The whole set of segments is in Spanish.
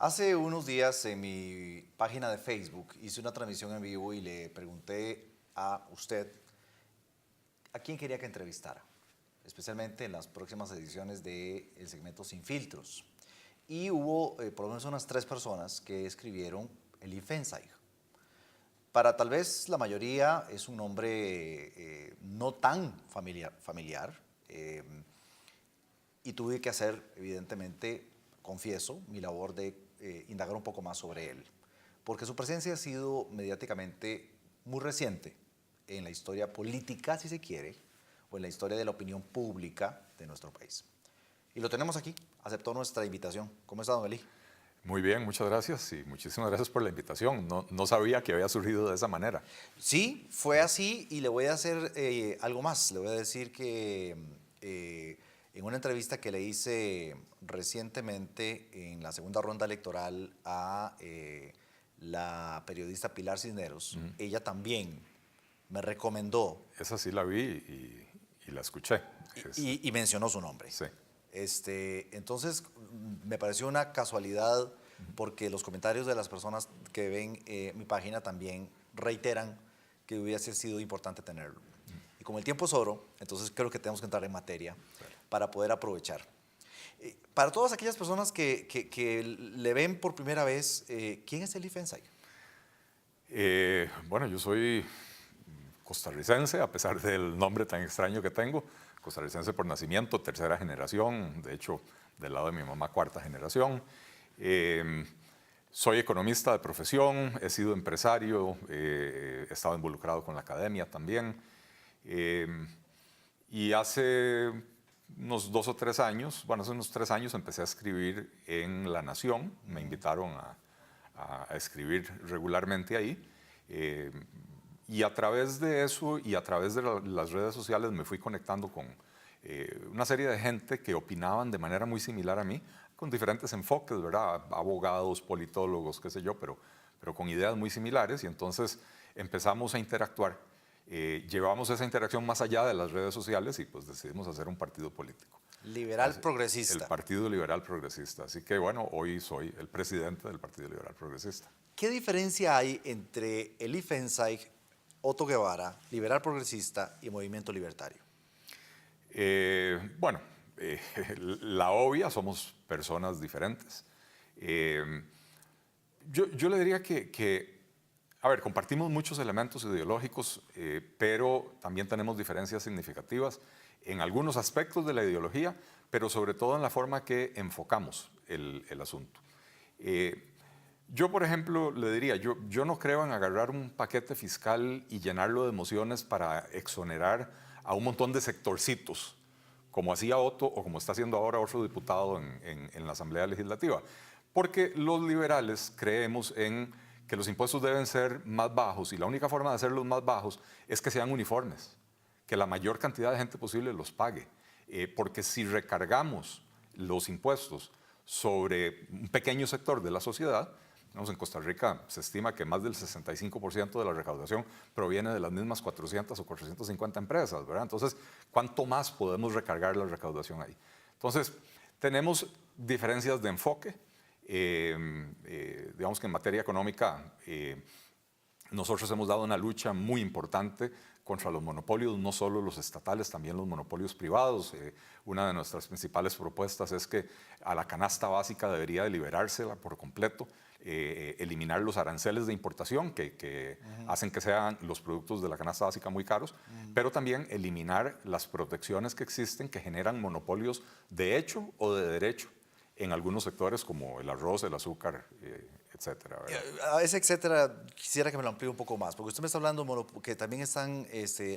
Hace unos días en mi página de Facebook hice una transmisión en vivo y le pregunté a usted a quién quería que entrevistara, especialmente en las próximas ediciones del segmento Sin Filtros. Y hubo por lo menos unas 3 personas que escribieron Elie Fenshaeg. Para tal vez la mayoría es un nombre no tan familiar y tuve que hacer, evidentemente, confieso, mi labor de indagar un poco más sobre él, porque su presencia ha sido mediáticamente muy reciente en la historia política, si se quiere, o en la historia de la opinión pública de nuestro país. Y lo tenemos aquí, aceptó nuestra invitación. ¿Cómo está, don Elie? Muy bien, muchas gracias y muchísimas gracias por la invitación. No sabía que había surgido de esa manera. Sí, fue así y le voy a hacer algo más. Le voy a decir que en una entrevista que le hice recientemente en la segunda ronda electoral a la periodista Pilar Cisneros, ella también me recomendó Esa sí la vi y la escuché. y mencionó su nombre. Sí. Entonces, me pareció una casualidad porque los comentarios de las personas que ven mi página también reiteran que hubiese sido importante tenerlo. Y como el tiempo es oro, entonces creo que tenemos que entrar en materia para poder aprovechar. Para todas aquellas personas que le ven por primera vez, ¿quién es Elie Fenshaeg? Bueno, yo soy costarricense, a pesar del nombre tan extraño que tengo. Costarricense por nacimiento, tercera generación, de hecho, del lado de mi mamá, cuarta generación. Soy economista de profesión, he sido empresario, he estado involucrado con la academia también. Y hace unos 2 o 3 años, bueno, hace unos 3 años empecé a escribir en La Nación. Me invitaron a escribir regularmente ahí. Y a través de eso y a través de las redes sociales me fui conectando con una serie de gente que opinaban de manera muy similar a mí, con diferentes enfoques, ¿verdad? Abogados, politólogos, qué sé yo, pero con ideas muy similares. Y entonces empezamos a interactuar. Llevamos esa interacción más allá de las redes sociales y pues decidimos hacer un partido político. Liberal progresista. El Partido Liberal Progresista. Así que bueno, hoy soy el presidente del Partido Liberal Progresista. ¿Qué diferencia hay entre Elie Fenshaeg, Otto Guevara, Liberal Progresista y Movimiento Libertario? Bueno, la obvia, somos personas diferentes. Yo le diría a ver, compartimos muchos elementos ideológicos, pero también tenemos diferencias significativas en algunos aspectos de la ideología, pero sobre todo en la forma que enfocamos el asunto. Yo, por ejemplo, le diría, yo no creo en agarrar un paquete fiscal y llenarlo de emociones para exonerar a un montón de sectorcitos, como hacía Otto o como está haciendo ahora otro diputado en la Asamblea Legislativa. Porque los liberales creemos en que los impuestos deben ser más bajos y la única forma de hacerlos más bajos es que sean uniformes, que la mayor cantidad de gente posible los pague. Porque si recargamos los impuestos sobre un pequeño sector de la sociedad, en Costa Rica se estima que más del 65% de la recaudación proviene de las mismas 400 o 450 empresas, ¿verdad? Entonces, ¿cuánto más podemos recargar la recaudación ahí? Entonces, tenemos diferencias de enfoque. Digamos que en materia económica nosotros hemos dado una lucha muy importante contra los monopolios, no solo los estatales, también los monopolios privados. Una de nuestras principales propuestas es que a la canasta básica debería de liberársela por completo, eliminar los aranceles de importación que hacen que sean los productos de la canasta básica muy caros, pero también eliminar las protecciones que existen que generan monopolios de hecho o de derecho en algunos sectores como el arroz, el azúcar, etcétera. A ese etcétera quisiera que me lo amplíe un poco más, porque usted me está hablando que también están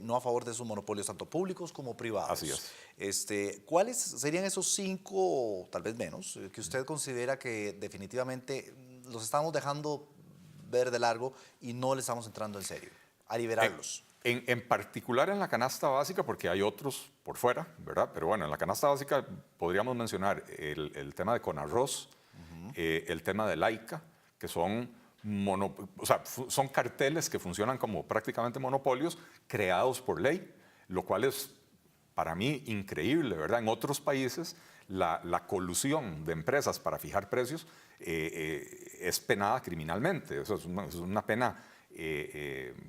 no a favor de esos monopolios, tanto públicos como privados. Así es. ¿Cuáles serían esos 5, o tal vez menos, que usted considera que definitivamente los estamos dejando ver de largo y no le estamos entrando en serio a liberarlos? En particular en la canasta básica, porque hay otros por fuera, ¿verdad? Pero bueno, en la canasta básica podríamos mencionar el tema de Conarroz, el tema de Laica, que son son carteles que funcionan como prácticamente monopolios creados por ley, lo cual es para mí increíble, ¿verdad? En otros países la colusión de empresas para fijar precios es penada criminalmente. Eso es una pena,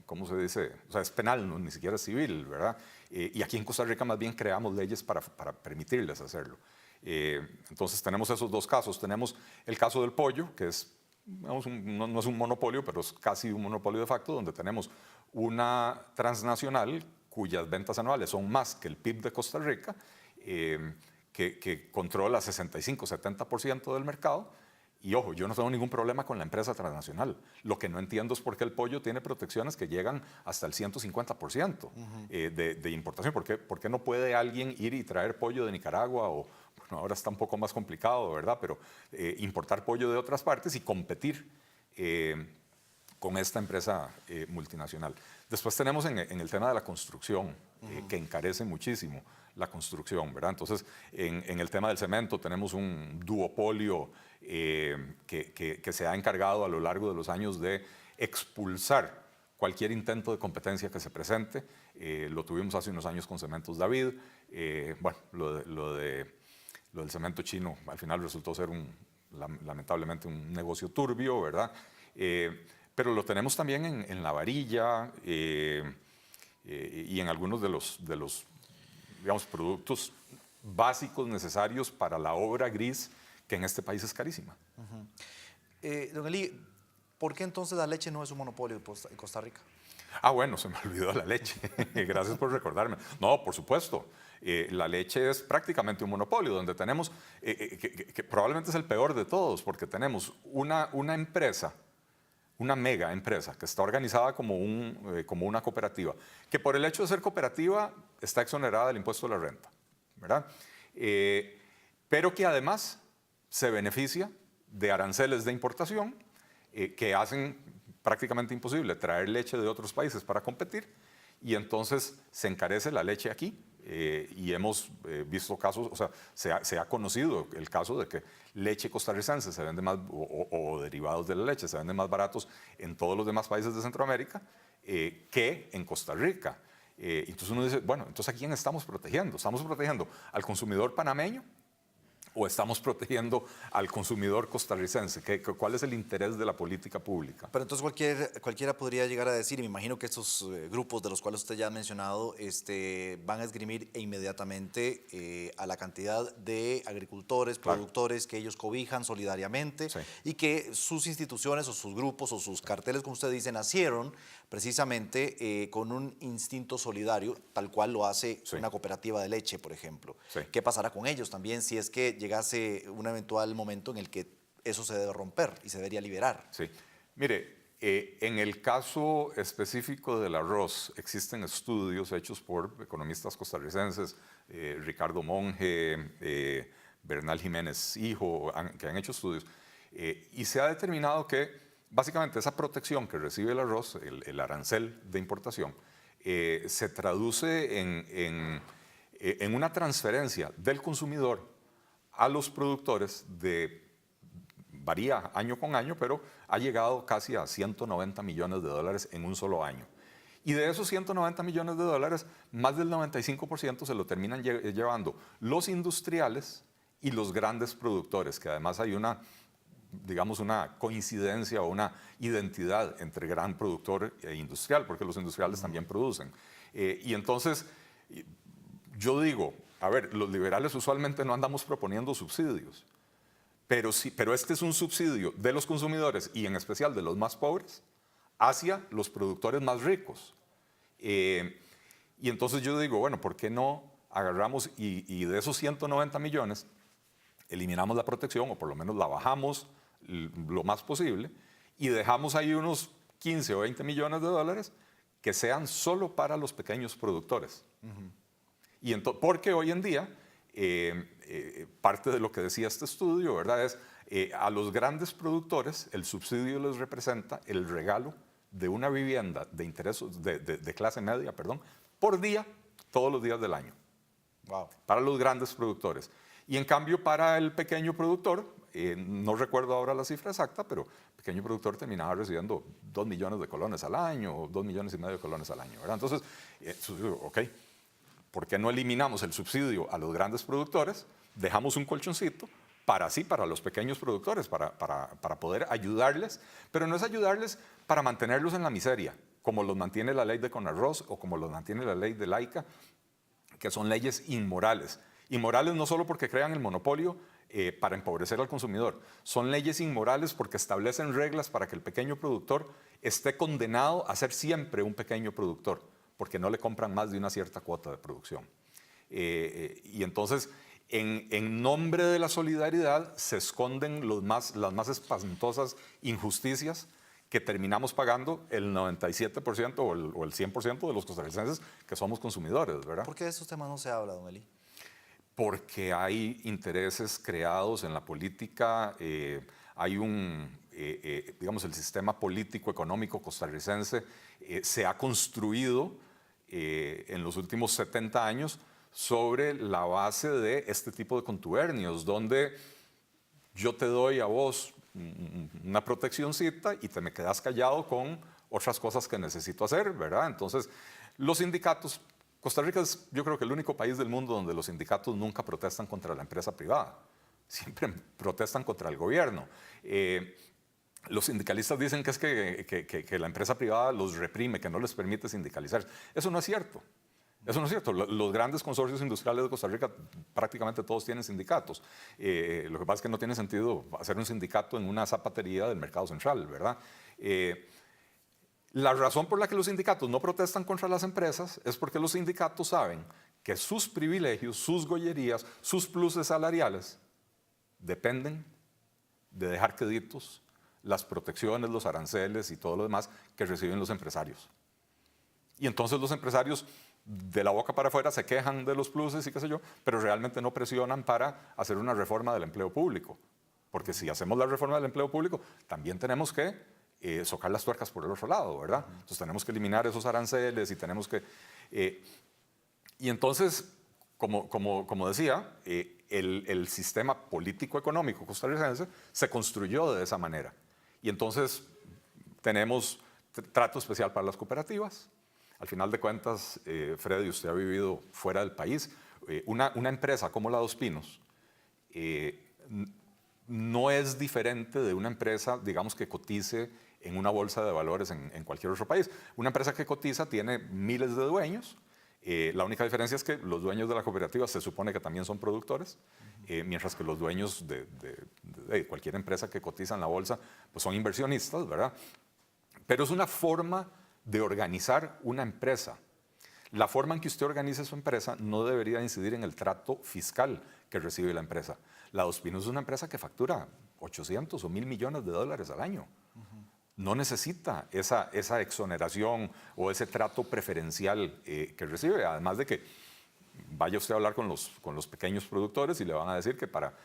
¿cómo se dice? O sea, es penal, no, ni siquiera es civil, ¿verdad? Y aquí en Costa Rica más bien creamos leyes para permitirles hacerlo. Entonces tenemos esos dos casos. Tenemos el caso del pollo, que es, digamos, no es un monopolio, pero es casi un monopolio de facto, donde tenemos una transnacional cuyas ventas anuales son más que el PIB de Costa Rica, que controla 65-70% del mercado. Y ojo, yo no tengo ningún problema con la empresa transnacional. Lo que no entiendo es por qué el pollo tiene protecciones que llegan hasta el 150% de importación. ¿Por qué no puede alguien ir y traer pollo de Nicaragua o, bueno, ahora está un poco más complicado, ¿verdad? Pero importar pollo de otras partes y competir con esta empresa multinacional. Después tenemos en el tema de la construcción, que encarece muchísimo la construcción, ¿verdad? Entonces, en el tema del cemento tenemos un duopolio que se ha encargado a lo largo de los años de expulsar cualquier intento de competencia que se presente. Lo tuvimos hace unos años con Cementos David. Bueno, lo del cemento chino al final resultó ser lamentablemente un negocio turbio, ¿verdad? Pero lo tenemos también en la varilla y en algunos de los digamos, productos básicos necesarios para la obra gris, que en este país es carísima. Don Eli, ¿por qué entonces la leche no es un monopolio en Costa Rica? Ah, bueno, se me olvidó la leche. Gracias por recordarme. No, por supuesto. La leche es prácticamente un monopolio, donde tenemos, que probablemente es el peor de todos, porque tenemos una empresa, una mega empresa que está organizada como una cooperativa, que por el hecho de ser cooperativa está exonerada del impuesto a la renta, ¿verdad? Pero que además se beneficia de aranceles de importación que hacen prácticamente imposible traer leche de otros países para competir, y entonces se encarece la leche aquí. Y hemos visto casos, o sea, se ha conocido el caso de que leche costarricense se vende más, o derivados de la leche se venden más baratos en todos los demás países de Centroamérica que en Costa Rica. Entonces uno dice, bueno, entonces ¿a quién estamos protegiendo? ¿Estamos protegiendo al consumidor panameño o estamos protegiendo al consumidor costarricense? ¿Cuál es el interés de la política pública? Pero entonces cualquiera podría llegar a decir, y me imagino que estos grupos de los cuales usted ya ha mencionado van a esgrimir inmediatamente a la cantidad de agricultores, productores que ellos cobijan solidariamente, sí, y que sus instituciones o sus grupos o sus carteles, como usted dice, nacieron precisamente con un instinto solidario, tal cual lo hace, sí, una cooperativa de leche, por ejemplo. Sí. ¿Qué pasará con ellos también si es que llegase un eventual momento en el que eso se debe romper y se debería liberar? Sí. Mire, en el caso específico del arroz, existen estudios hechos por economistas costarricenses, Ricardo Monge, Bernal Jiménez Hijo, que han hecho estudios, y se ha determinado que básicamente esa protección que recibe el arroz, el arancel de importación, se traduce en una transferencia del consumidor a los productores varía año con año, pero ha llegado casi a 190 millones de dólares en un solo año. Y de esos 190 millones de dólares, más del 95% se lo terminan llevando los industriales y los grandes productores, que además hay una coincidencia o una identidad entre gran productor e industrial, porque los industriales también producen. Y entonces, yo digo, a ver, los liberales usualmente no andamos proponiendo subsidios, pero este es un subsidio de los consumidores y en especial de los más pobres hacia los productores más ricos. Y entonces yo digo, bueno, ¿por qué no agarramos y de esos 190 millones eliminamos la protección o por lo menos la bajamos lo más posible y dejamos ahí unos 15 o 20 millones de dólares que sean solo para los pequeños productores? Y porque hoy en día, parte de lo que decía este estudio, ¿verdad?, es a los grandes productores el subsidio les representa el regalo de una vivienda de clase media, perdón, por día, todos los días del año. Wow. Para los grandes productores. Y en cambio, para el pequeño productor, no recuerdo ahora la cifra exacta, pero el pequeño productor terminaba recibiendo 2 millones de colones al año o 2,5 millones de colones al año, ¿verdad? Entonces, ok, ¿por qué no eliminamos el subsidio a los grandes productores? Dejamos un colchoncito para los pequeños productores, para poder ayudarles, pero no es ayudarles para mantenerlos en la miseria, como los mantiene la ley de Conarroz o como los mantiene la ley de Laica, que son leyes inmorales. Inmorales no solo porque crean el monopolio para empobrecer al consumidor, son leyes inmorales porque establecen reglas para que el pequeño productor esté condenado a ser siempre un pequeño productor, porque no le compran más de una cierta cuota de producción. Y entonces, en nombre de la solidaridad, se esconden las más espantosas injusticias que terminamos pagando el 97% o el 100% de los costarricenses que somos consumidores, ¿verdad? ¿Por qué de estos temas no se habla, don Eli? Porque hay intereses creados en la política, hay digamos, el sistema político económico costarricense se ha construido en los últimos 70 años sobre la base de este tipo de contubernios, donde yo te doy a vos una proteccioncita y te me quedas callado con otras cosas que necesito hacer, ¿verdad? Entonces, los sindicatos, Costa Rica es, yo creo que el único país del mundo donde los sindicatos nunca protestan contra la empresa privada, siempre protestan contra el gobierno. Los sindicalistas dicen que es que la empresa privada los reprime, que no les permite sindicalizar. Eso no es cierto. Eso no es cierto. Los grandes consorcios industriales de Costa Rica prácticamente todos tienen sindicatos. Lo que pasa es que no tiene sentido hacer un sindicato en una zapatería del mercado central, ¿verdad? La razón por la que los sindicatos no protestan contra las empresas es porque los sindicatos saben que sus privilegios, sus gollerías, sus pluses salariales dependen de dejar queditos las protecciones, los aranceles y todo lo demás que reciben los empresarios. Y entonces los empresarios de la boca para afuera se quejan de los pluses y qué sé yo, pero realmente no presionan para hacer una reforma del empleo público. Porque si hacemos la reforma del empleo público, también tenemos que socar las tuercas por el otro lado, ¿verdad? Entonces tenemos que eliminar esos aranceles y tenemos que... y entonces, como decía, el sistema político-económico costarricense se construyó de esa manera. Y entonces tenemos trato especial para las cooperativas. Al final de cuentas, Freddy, usted ha vivido fuera del país. Una empresa como la Dos Pinos no es diferente de una empresa, digamos, que cotice en una bolsa de valores en cualquier otro país. Una empresa que cotiza tiene miles de dueños. La única diferencia es que los dueños de la cooperativa se supone que también son productores, mientras que los dueños de cualquier empresa que cotiza en la bolsa pues son inversionistas, ¿verdad? Pero es una forma de organizar una empresa. La forma en que usted organice su empresa no debería incidir en el trato fiscal que recibe la empresa. La Dos Pinos es una empresa que factura 800 o 1.000 millones de dólares al año. No necesita esa exoneración o ese trato preferencial que recibe, además de que vaya usted a hablar con los pequeños productores y le van a decir que para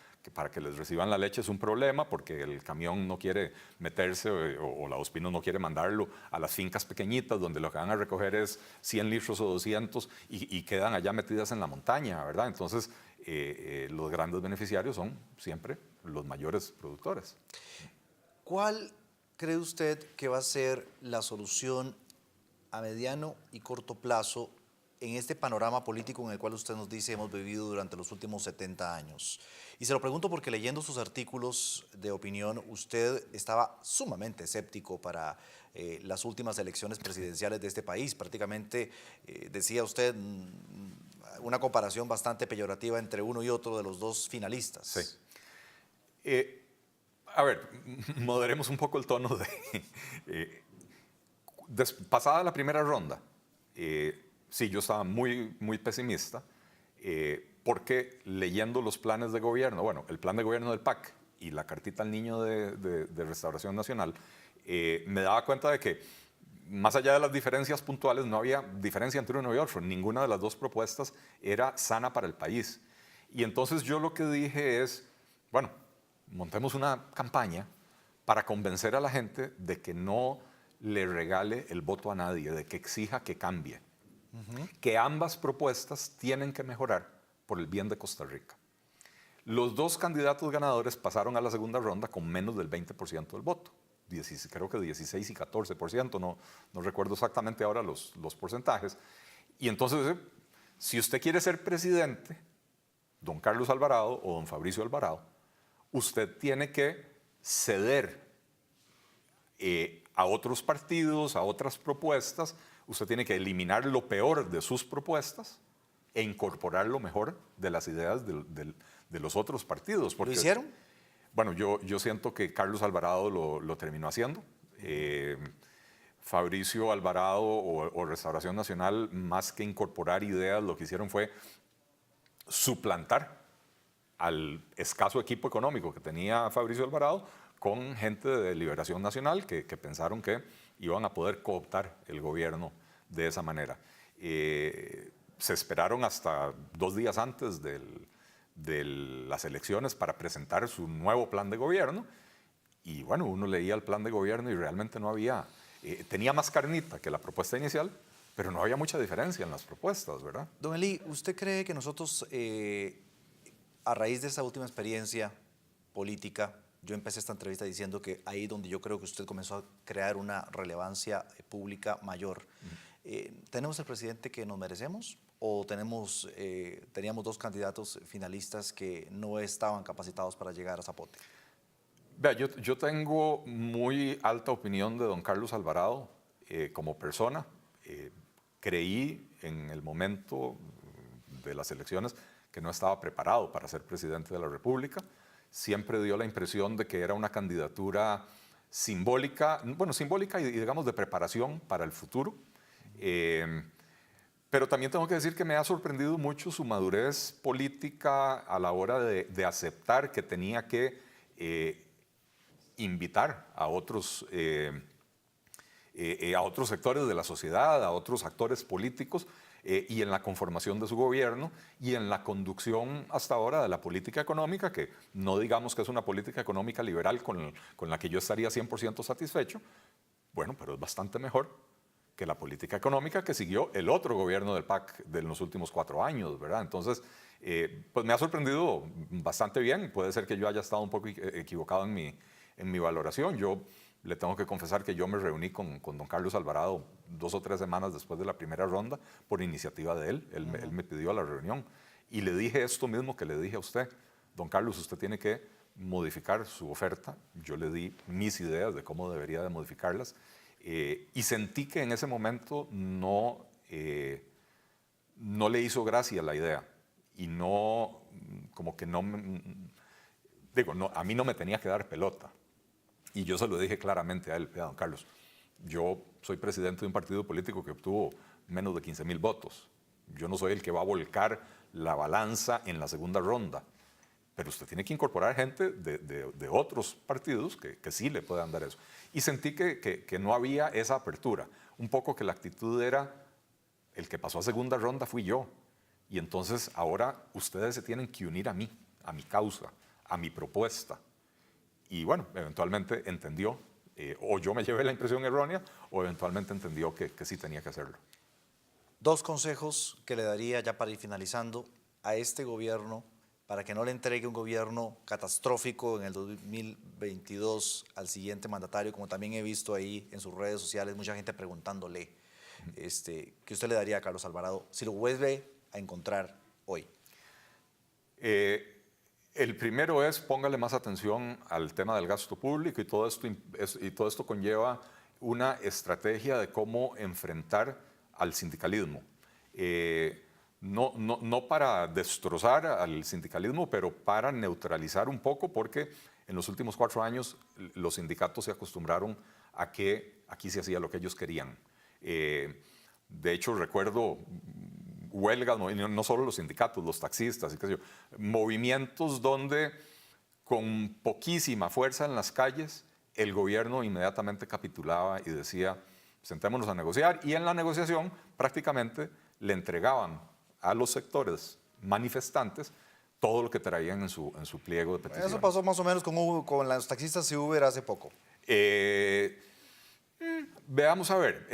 que les reciban la leche es un problema porque el camión no quiere meterse o la Dos Pinos no quiere mandarlo a las fincas pequeñitas donde lo que van a recoger es 100 litros o 200 y quedan allá metidas en la montaña, ¿verdad? Entonces, los grandes beneficiarios son siempre los mayores productores. ¿Cuál cree usted que va a ser la solución a mediano y corto plazo en este panorama político en el cual usted nos dice hemos vivido durante los últimos 70 años? Y se lo pregunto porque leyendo sus artículos de opinión, usted estaba sumamente escéptico para las últimas elecciones presidenciales de este país. Prácticamente decía usted una comparación bastante peyorativa entre uno y otro de los dos finalistas. Sí. A ver, moderemos un poco el tono pasada la primera ronda. Sí, yo estaba muy, muy pesimista porque leyendo los planes de gobierno, bueno, el plan de gobierno del PAC y la cartita al niño de Restauración Nacional, me daba cuenta de que más allá de las diferencias puntuales no había diferencia entre uno y otro. Ninguna de las dos propuestas era sana para el país. Y entonces yo lo que dije es, bueno, montemos una campaña para convencer a la gente de que no le regale el voto a nadie, de que exija que cambie. Que ambas propuestas tienen que mejorar por el bien de Costa Rica. Los dos candidatos ganadores pasaron a la segunda ronda con menos del 20% del voto. Creo que 16 y 14%, no recuerdo exactamente ahora los porcentajes. Y entonces si usted quiere ser presidente, don Carlos Alvarado o don Fabricio Alvarado, usted tiene que ceder a otros partidos, a otras propuestas, usted tiene que eliminar lo peor de sus propuestas e incorporar lo mejor de las ideas de los otros partidos. ¿Lo hicieron? Bueno, yo siento que Carlos Alvarado lo terminó haciendo. Fabricio Alvarado o Restauración Nacional, más que incorporar ideas, lo que hicieron fue suplantar al escaso equipo económico que tenía Fabricio Alvarado con gente de Liberación Nacional que pensaron que iban a poder cooptar el gobierno de esa manera. Se esperaron hasta 2 días antes de las elecciones para presentar su nuevo plan de gobierno y bueno, uno leía el plan de gobierno y realmente no había, tenía más carnita que la propuesta inicial, pero no había mucha diferencia en las propuestas, ¿verdad? Don Eli, ¿usted cree que nosotros, a raíz de esa última experiencia política, yo empecé esta entrevista diciendo que ahí donde yo creo que usted comenzó a crear una relevancia pública mayor, ¿tenemos el presidente que nos merecemos o teníamos 2 candidatos finalistas que no estaban capacitados para llegar a Zapote? Vea, yo tengo muy alta opinión de don Carlos Alvarado como persona. Creí en el momento de las elecciones que no estaba preparado para ser presidente de la República. Siempre dio la impresión de que era una candidatura simbólica, bueno, simbólica y digamos de preparación para el futuro. Pero también tengo que decir que me ha sorprendido mucho su madurez política a la hora de aceptar que tenía que invitar a otros sectores de la sociedad, a otros actores políticos y en la conformación de su gobierno y en la conducción hasta ahora de la política económica, que no digamos que es una política económica liberal con la que yo estaría 100% satisfecho, bueno, pero es bastante mejor que la política económica que siguió el otro gobierno del PAC de los últimos 4 años, ¿verdad? Entonces, pues me ha sorprendido bastante bien. Puede ser que yo haya estado un poco equivocado en mi valoración. Yo le tengo que confesar que yo me reuní con don Carlos Alvarado 2 o 3 semanas después de la primera ronda por iniciativa de él. Él me pidió a la reunión y le dije esto mismo que le dije a usted. Don Carlos, usted tiene que modificar su oferta. Yo le di mis ideas de cómo debería de modificarlas y sentí que en ese momento no le hizo gracia la idea y no, como que no, digo, no, a mí no me tenía que dar pelota. Y yo se lo dije claramente a él, don Carlos, yo soy presidente de un partido político que obtuvo menos de 15,000 votos. Yo no soy el que va a volcar la balanza en la segunda ronda. Pero usted tiene que incorporar gente de otros partidos que sí le puedan dar eso. Y sentí que no había esa apertura. Un poco que la actitud era, el que pasó a segunda ronda fui yo. Y entonces ahora ustedes se tienen que unir a mí, a mi causa, a mi propuesta. Y bueno, eventualmente entendió, o yo me llevé la impresión errónea, o eventualmente entendió que sí tenía que hacerlo. 2 consejos que le daría ya para ir finalizando a este gobierno para que no le entregue un gobierno catastrófico en el 2022 al siguiente mandatario, como también he visto ahí en sus redes sociales, mucha gente preguntándole, ¿qué usted le daría a Carlos Alvarado si lo vuelve a encontrar hoy? El primero es póngale más atención al tema del gasto público y todo esto conlleva una estrategia de cómo enfrentar al sindicalismo. No para destrozar al sindicalismo, pero para neutralizar un poco, porque en los últimos 4 años los sindicatos se acostumbraron a que aquí se hacía lo que ellos querían. De hecho, recuerdo huelgas, no solo los sindicatos, los taxistas, y qué sé yo, movimientos donde con poquísima fuerza en las calles el gobierno inmediatamente capitulaba y decía, sentémonos a negociar, y en la negociación prácticamente le entregaban a los sectores manifestantes todo lo que traían en su pliego de peticiones. Eso pasó más o menos con los taxistas y Uber hace poco. Veamos a ver,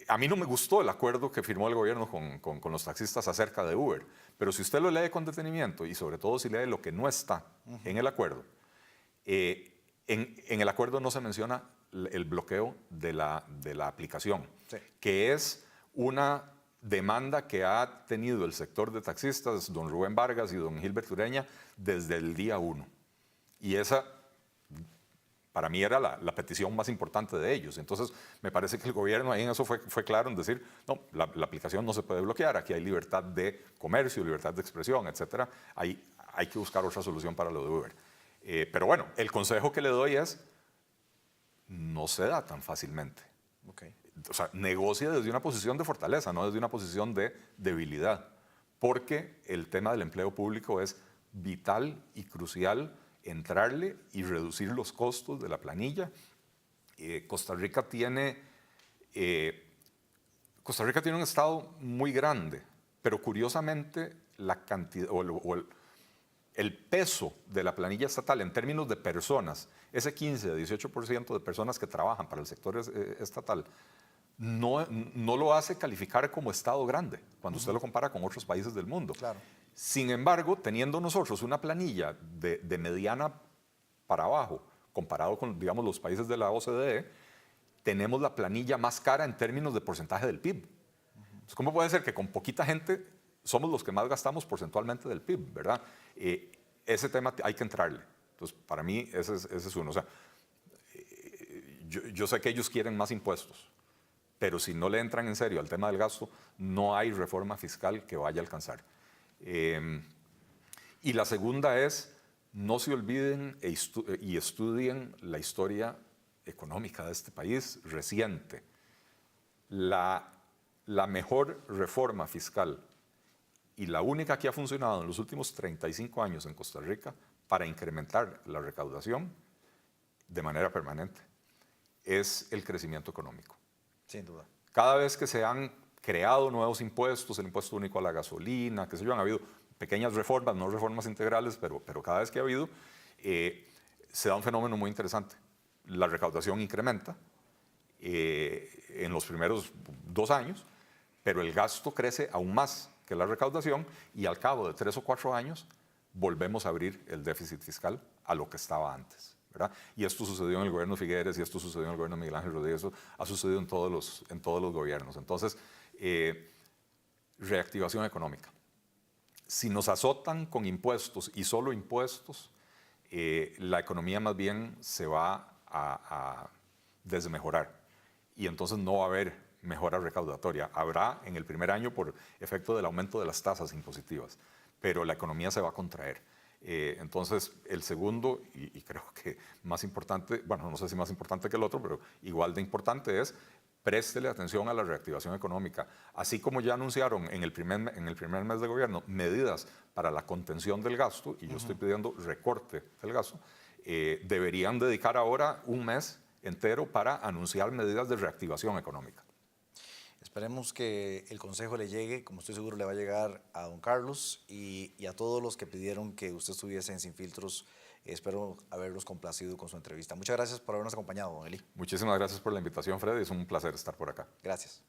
a mí no me gustó el acuerdo que firmó el gobierno con los taxistas acerca de Uber, pero si usted lo lee con detenimiento y sobre todo si lee lo que no está en el acuerdo, en el acuerdo no se menciona el bloqueo de la aplicación, sí, que es una demanda que ha tenido el sector de taxistas, don Rubén Vargas y don Gilbert Ureña, desde el día 1. Y esa, para mí, era la petición más importante de ellos. Entonces, me parece que el gobierno ahí en eso fue claro en decir, no, la aplicación no se puede bloquear, aquí hay libertad de comercio, libertad de expresión, etc. Hay que buscar otra solución para lo de Uber. Pero bueno, el consejo que le doy es, no se da tan fácilmente. Okay. O sea, negocia desde una posición de fortaleza, no desde una posición de debilidad, porque el tema del empleo público es vital y crucial entrarle y reducir los costos de la planilla. Costa Rica tiene un estado muy grande, pero curiosamente la cantidad el peso de la planilla estatal en términos de personas, ese 15 a 18% de personas que trabajan para el sector estatal, no lo hace calificar como estado grande cuando usted lo compara con otros países del mundo. Claro. Sin embargo, teniendo nosotros una planilla de mediana para abajo, comparado con, digamos, los países de la OCDE, tenemos la planilla más cara en términos de porcentaje del PIB. Entonces, ¿cómo puede ser que con poquita gente somos los que más gastamos porcentualmente del PIB, verdad? Ese tema hay que entrarle. Entonces, para mí, ese es uno. O sea, yo sé que ellos quieren más impuestos, pero si no le entran en serio al tema del gasto, no hay reforma fiscal que vaya a alcanzar. Y la segunda es, no se olviden y estudien la historia económica de este país reciente. La mejor reforma fiscal y la única que ha funcionado en los últimos 35 años en Costa Rica para incrementar la recaudación de manera permanente es el crecimiento económico. Sin duda. Cada vez que se han creado nuevos impuestos, el impuesto único a la gasolina, qué sé yo, han habido pequeñas reformas, no reformas integrales, pero cada vez que ha habido, se da un fenómeno muy interesante. La recaudación incrementa en los primeros 2 años, pero el gasto crece aún más que la recaudación y al cabo de 3 o 4 años volvemos a abrir el déficit fiscal a lo que estaba antes, ¿verdad? Y esto sucedió en el gobierno de Figueres y esto sucedió en el gobierno de Miguel Ángel Rodríguez, eso ha sucedido en todos los gobiernos. Entonces, reactivación económica. Si nos azotan con impuestos y solo impuestos, la economía más bien se va a desmejorar y entonces no va a haber mejora recaudatoria. Habrá en el primer año por efecto del aumento de las tasas impositivas, pero la economía se va a contraer. Entonces, el segundo, y creo que más importante, bueno, no sé si más importante que el otro, pero igual de importante es préstele atención a la reactivación económica. Así como ya anunciaron en el primer mes de gobierno medidas para la contención del gasto, y yo estoy pidiendo recorte del gasto, deberían dedicar ahora un mes entero para anunciar medidas de reactivación económica. Esperemos que el consejo le llegue, como estoy seguro le va a llegar a don Carlos y a todos los que pidieron que usted estuviese en Sin Filtros. Espero haberlos complacido con su entrevista. Muchas gracias por habernos acompañado, don Eli. Muchísimas gracias por la invitación, Freddy. Es un placer estar por acá. Gracias.